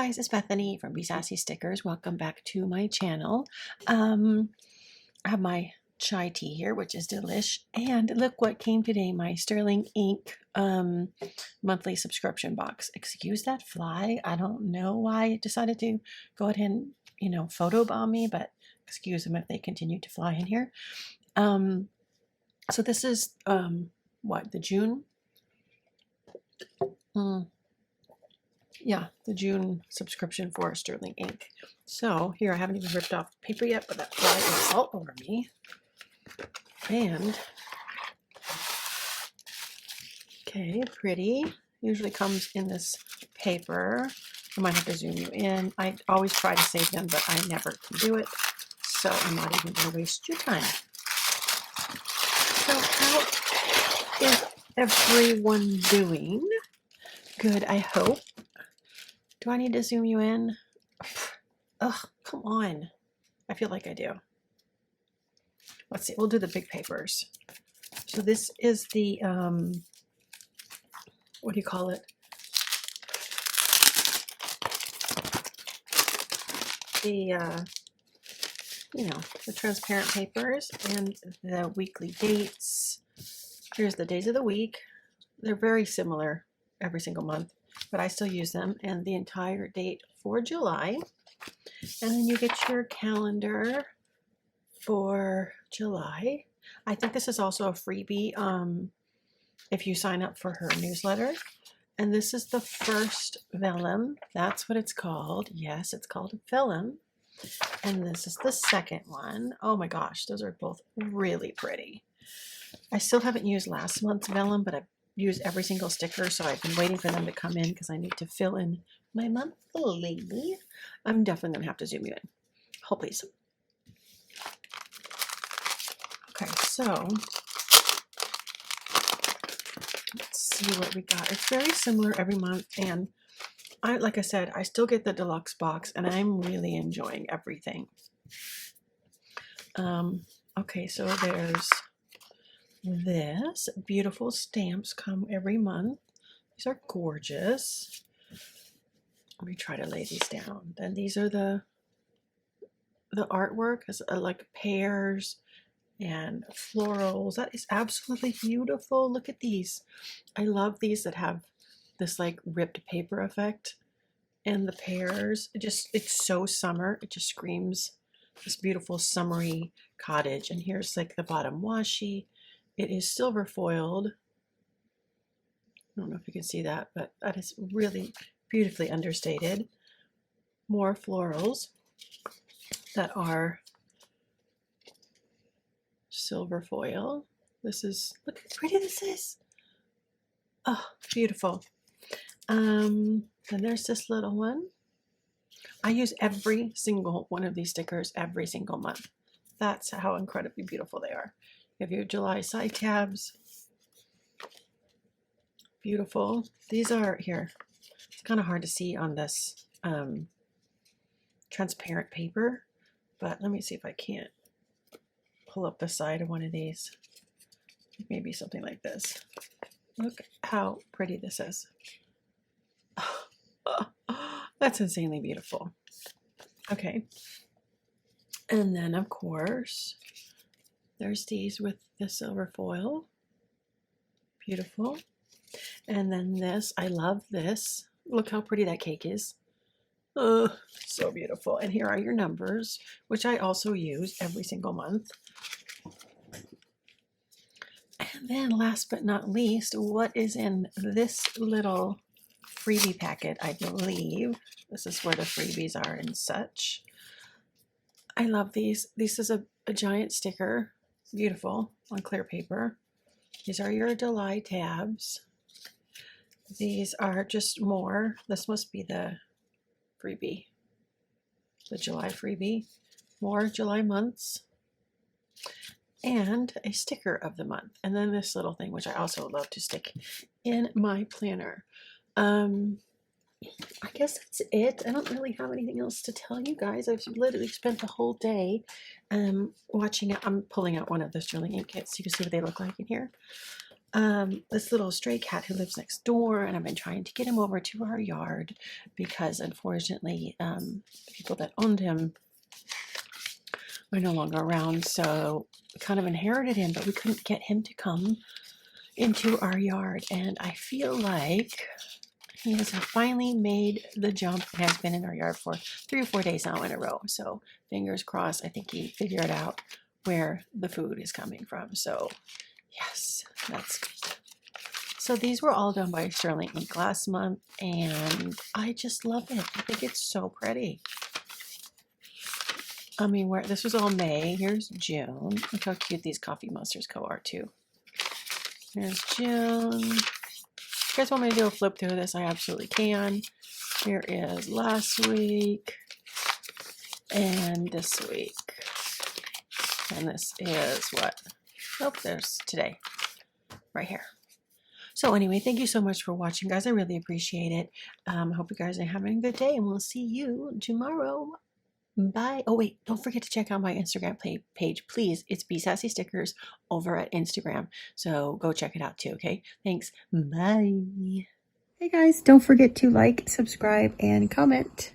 guys, it's Bethany from Be Sassy Stickers. Welcome back to my channel. I have my chai tea here, which is delish. And look what came today, my Sterling Ink monthly subscription box. Excuse that fly. I don't know why it decided to go ahead and, photobomb me, but excuse them if they continue to fly in here. So this is, the June? Yeah, the June subscription for Sterling Ink. So here, I haven't even ripped off the paper yet, but that fly is all over me. And, okay, pretty. Usually comes in this paper. I might have to zoom you in. I always try to save them, but I never can do it. So I'm not even going to waste your time. So how is everyone doing? Good, I hope. Do I need to zoom you in? Ugh, come on. I feel like I do. Let's see, we'll do the big papers. So this is the, what do you call it? The, the transparent papers and the weekly dates. Here's the days of the week. They're very similar every single month, but I still use them, and the entire date for July. And then you get your calendar for July. I think this is also a freebie if you sign up for her newsletter. And this is the first vellum. That's what it's called. Yes, it's called a vellum. And this is the second one. Oh my gosh, those are both really pretty. I still haven't used last month's vellum, but I've used every single sticker, so I've been waiting for them to come in because I need to fill in my monthly. I'm definitely going to have to zoom you in. Hold please. Okay, so let's see what we got. It's very similar every month, and like I said, I still get the deluxe box, and I'm really enjoying everything. Okay, so there's this. Beautiful stamps come every month. These are gorgeous. Let me try to lay these down. Then these are the artwork, is like pears and florals. That is absolutely beautiful. Look at these. I love these that have this like ripped paper effect, and the pears. It's so summer. It just screams this beautiful summery cottage. And here's like the bottom washi. It is silver foiled. I don't know if you can see that, but that is really beautifully understated. More florals that are silver foil. Look how pretty this is. Oh, beautiful. And there's this little one. I use every single one of these stickers every single month. That's how incredibly beautiful they are. You have your July side tabs. Beautiful. These are here. It's kind of hard to see on this transparent paper, but let me see if I can't pull up the side of one of these. Maybe something like this. Look how pretty this is. That's insanely beautiful. Okay. And then, of course, there's these with the silver foil. Beautiful. And then this, I love this. Look how pretty that cake is. So beautiful. And here are your numbers, which I also use every single month. And then last but not least, what is in this little freebie packet, I believe. This is where the freebies are and such. I love these. This is a giant sticker. Beautiful on clear paper. These are your July tabs. These are just more. This must be the freebie. The July freebie. More July months. And a sticker of the month. And then this little thing, which I also love to stick in my planner. I guess that's it. I don't really have anything else to tell you guys. I've literally spent the whole day watching it. I'm pulling out one of the Sterling Ink kits so you can see what they look like in here. this little stray cat who lives next door, and I've been trying to get him over to our yard because unfortunately the people that owned him are no longer around, so we kind of inherited him, but we couldn't get him to come into our yard, and I feel like he has finally made the jump and has been in our yard for 3 or 4 days now in a row. So fingers crossed, I think he figured out where the food is coming from. So yes, that's good. So these were all done by SterlingInk last month, and I just love it. I think it's so pretty. I mean, this was all May. Here's June. Look how cute these Coffee Monsters are too. Here's June. If you guys want me to do a flip through this, I absolutely can. Here is last week and this week. And this is what? Oh, there's today. Right here. So anyway, thank you so much for watching, guys. I really appreciate it. I hope you guys are having a good day, and we'll see you tomorrow. Bye. Oh, wait, don't forget to check out my Instagram page, please. It's Be Sassy Stickers over at Instagram. So go check it out too, okay? Thanks. Bye. Hey guys, don't forget to like, subscribe, and comment.